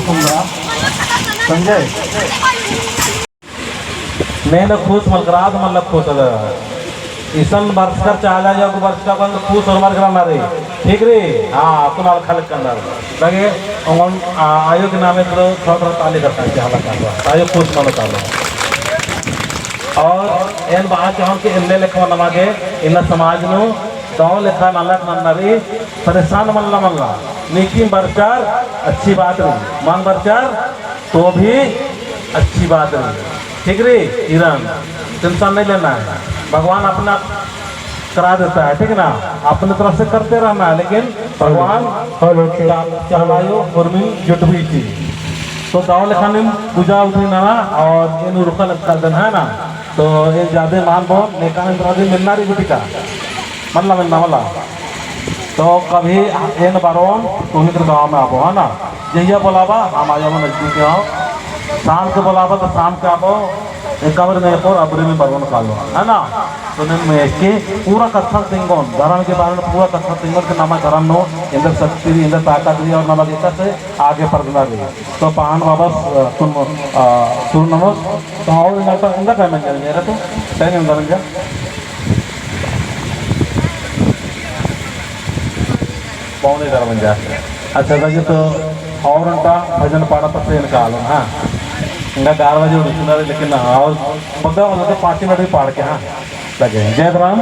सुंदर संजय నేను కూసు మనకు రాదు మళ్ళీ కూతుంది इसन वर्ष कर चाला जाओ वर्ष का बंद खूस और मार करना रे ठीक रे हाँ तुम्हारा खाली करना लगे उन आयोग के नामे तो थोड़ा ताली करता है हालत का आयोग खूस मानो तालो और इन बात जो हम के इन्हें लिखवा नमागे इन समाज नो दाव लिखा नालक नन्नरी परेशान मल्ला निकी बरचार अच्छी बात नहीं मान बरचार तो भी अच्छी बात नहीं ठीक रे ईरान टेंशन नहीं लेना है भगवान अपना करा देता है ठीक है ना अपने तरफ से करते रहना है लेकिन भगवान चलायो उर्मी जुट भी थी तो दाव लिखाने पूजा उठी ना और इन रुखा कर देना है ना तो ये ज्यादा मान बहुत नेका मिलना रही बेटी का मिलना तो कभी इन बारों तुम्हें तो गाँव में आपो है ना जहिया बोलावा हम आ जाओ नजदीक आओ शाम को बोलावा तो शाम के आपो कबर में और अबरी में बरवन कालो है ना तो मैं इसके पूरा कथा सिंगोन धर्म के बारे में पूरा कथा सिंगोन के नाम धर्म नो इंद्र शक्ति इंद्र ताकत और नाम देता से आगे पढ़ना भी तो पान वापस तुम सुन नमस तो आओ इंद्र क्या मैं जाने रहा तो टाइम इंद्र जा पौने धर्म जा अच्छा लगे तो और उनका भजन पाड़ा तो ट्रेन का आलो हाँ इनका 4 बजे उठना लेकिन और 15 बजे 5 मिनट भी पढ़ के हाँ लगे जय राम।